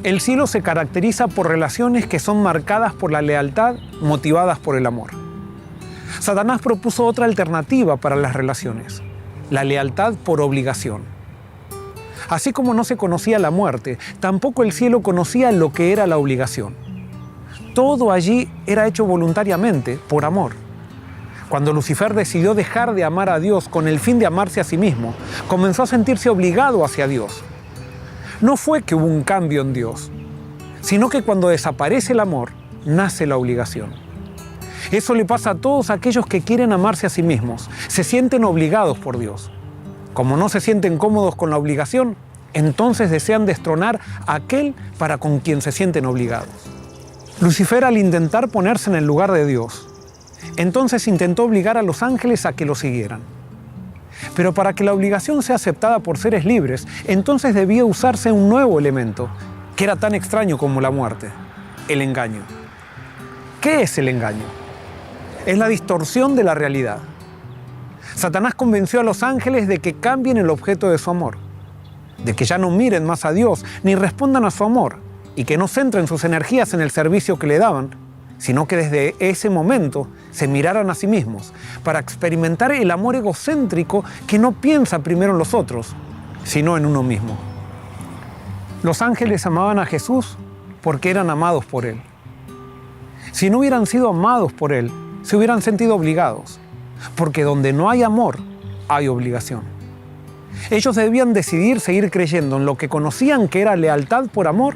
El cielo se caracteriza por relaciones que son marcadas por la lealtad, motivadas por el amor. Satanás propuso otra alternativa para las relaciones: la lealtad por obligación. Así como no se conocía la muerte, tampoco el cielo conocía lo que era la obligación. Todo allí era hecho voluntariamente, por amor. Cuando Lucifer decidió dejar de amar a Dios con el fin de amarse a sí mismo, comenzó a sentirse obligado hacia Dios. No fue que hubo un cambio en Dios, sino que cuando desaparece el amor, nace la obligación. Eso le pasa a todos aquellos que quieren amarse a sí mismos, se sienten obligados por Dios. Como no se sienten cómodos con la obligación, entonces desean destronar a aquel para con quien se sienten obligados. Lucifer, al intentar ponerse en el lugar de Dios, entonces intentó obligar a los ángeles a que lo siguieran. Pero para que la obligación sea aceptada por seres libres, entonces debía usarse un nuevo elemento, que era tan extraño como la muerte: el engaño. ¿Qué es el engaño? Es la distorsión de la realidad. Satanás convenció a los ángeles de que cambien el objeto de su amor, de que ya no miren más a Dios ni respondan a su amor, y que no centren sus energías en el servicio que le daban, sino que desde ese momento se miraran a sí mismos para experimentar el amor egocéntrico que no piensa primero en los otros, sino en uno mismo. Los ángeles amaban a Jesús porque eran amados por Él. Si no hubieran sido amados por Él, se hubieran sentido obligados, porque donde no hay amor, hay obligación. Ellos debían decidir seguir creyendo en lo que conocían que era lealtad por amor,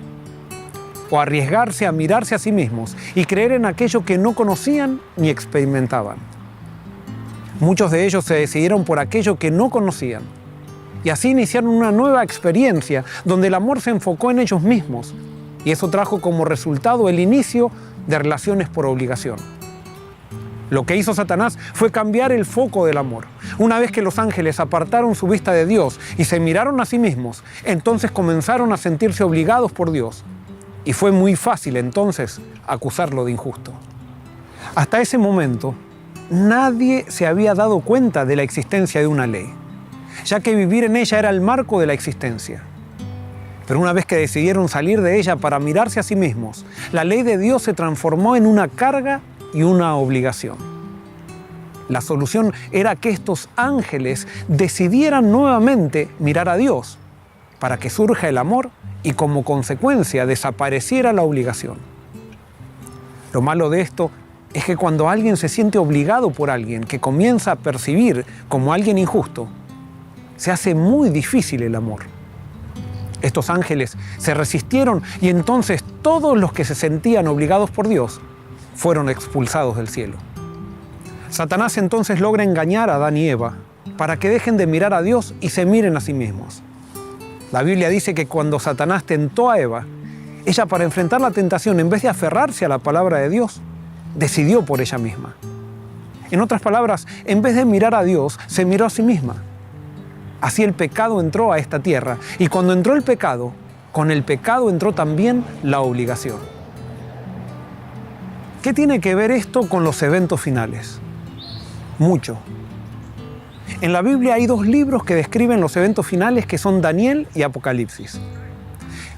o arriesgarse a mirarse a sí mismos y creer en aquello que no conocían ni experimentaban. Muchos de ellos se decidieron por aquello que no conocían, y así iniciaron una nueva experiencia donde el amor se enfocó en ellos mismos, y eso trajo como resultado el inicio de relaciones por obligación. Lo que hizo Satanás fue cambiar el foco del amor. Una vez que los ángeles apartaron su vista de Dios y se miraron a sí mismos, entonces comenzaron a sentirse obligados por Dios. Y fue muy fácil entonces acusarlo de injusto. Hasta ese momento, nadie se había dado cuenta de la existencia de una ley, ya que vivir en ella era el marco de la existencia. Pero una vez que decidieron salir de ella para mirarse a sí mismos, la ley de Dios se transformó en una carga y una obligación. La solución era que estos ángeles decidieran nuevamente mirar a Dios, para que surja el amor y como consecuencia desapareciera la obligación. Lo malo de esto es que cuando alguien se siente obligado por alguien que comienza a percibir como alguien injusto, se hace muy difícil el amor. Estos ángeles se resistieron y entonces todos los que se sentían obligados por Dios fueron expulsados del cielo. Satanás entonces logra engañar a Adán y Eva para que dejen de mirar a Dios y se miren a sí mismos. La Biblia dice que cuando Satanás tentó a Eva, ella, para enfrentar la tentación, en vez de aferrarse a la palabra de Dios, decidió por ella misma. En otras palabras, en vez de mirar a Dios, se miró a sí misma. Así el pecado entró a esta tierra, y cuando entró el pecado, con el pecado entró también la obligación. ¿Qué tiene que ver esto con los eventos finales? Mucho. En la Biblia hay dos libros que describen los eventos finales, que son Daniel y Apocalipsis.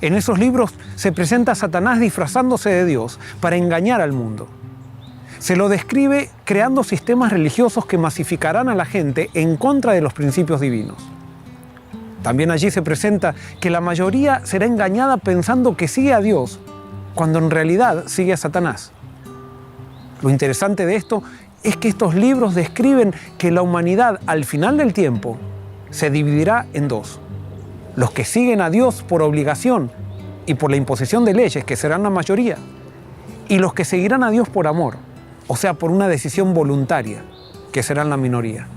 En esos libros se presenta a Satanás disfrazándose de Dios para engañar al mundo. Se lo describe creando sistemas religiosos que masificarán a la gente en contra de los principios divinos. También allí se presenta que la mayoría será engañada pensando que sigue a Dios, cuando en realidad sigue a Satanás. Lo interesante de esto es que estos libros describen que la humanidad al final del tiempo se dividirá en dos: los que siguen a Dios por obligación y por la imposición de leyes, que serán la mayoría, y los que seguirán a Dios por amor, o sea, por una decisión voluntaria, que serán la minoría.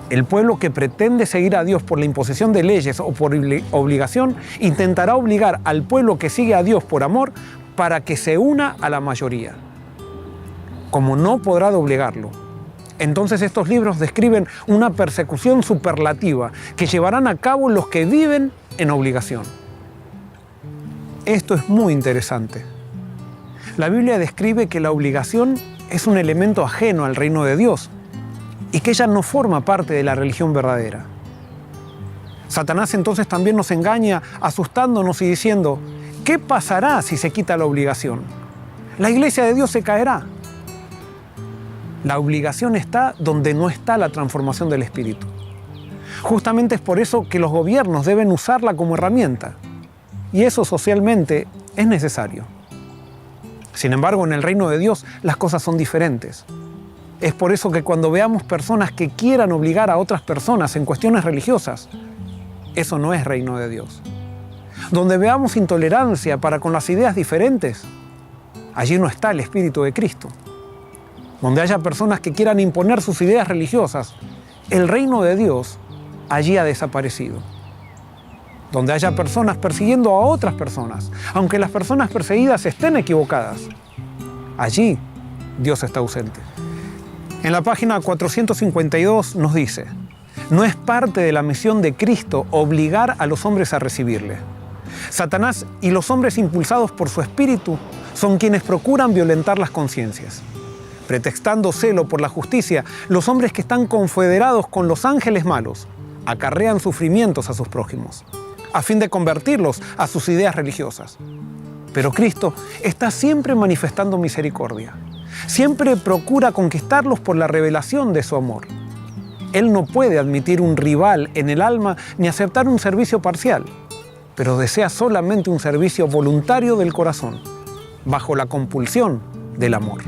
El pueblo que pretende seguir a Dios por la imposición de leyes o por obligación intentará obligar al pueblo que sigue a Dios por amor para que se una a la mayoría. Como no podrá doblegarlo, entonces estos libros describen una persecución superlativa que llevarán a cabo los que viven en obligación. Esto es muy interesante. La Biblia describe que la obligación es un elemento ajeno al reino de Dios y que ella no forma parte de la religión verdadera. Satanás entonces también nos engaña asustándonos y diciendo, ¿qué pasará si se quita la obligación? La iglesia de Dios se caerá. La obligación está donde no está la transformación del espíritu. Justamente es por eso que los gobiernos deben usarla como herramienta. Y eso socialmente es necesario. Sin embargo, en el reino de Dios las cosas son diferentes. Es por eso que cuando veamos personas que quieran obligar a otras personas en cuestiones religiosas, eso no es reino de Dios. Donde veamos intolerancia para con las ideas diferentes, allí no está el Espíritu de Cristo. Donde haya personas que quieran imponer sus ideas religiosas, el reino de Dios allí ha desaparecido. Donde haya personas persiguiendo a otras personas, aunque las personas perseguidas estén equivocadas, allí Dios está ausente. En la página 452 nos dice, no es parte de la misión de Cristo obligar a los hombres a recibirle. Satanás y los hombres impulsados por su espíritu son quienes procuran violentar las conciencias. Pretextando celo por la justicia, los hombres que están confederados con los ángeles malos acarrean sufrimientos a sus prójimos, a fin de convertirlos a sus ideas religiosas. Pero Cristo está siempre manifestando misericordia. Siempre procura conquistarlos por la revelación de su amor. Él no puede admitir un rival en el alma ni aceptar un servicio parcial, pero desea solamente un servicio voluntario del corazón, bajo la compulsión del amor.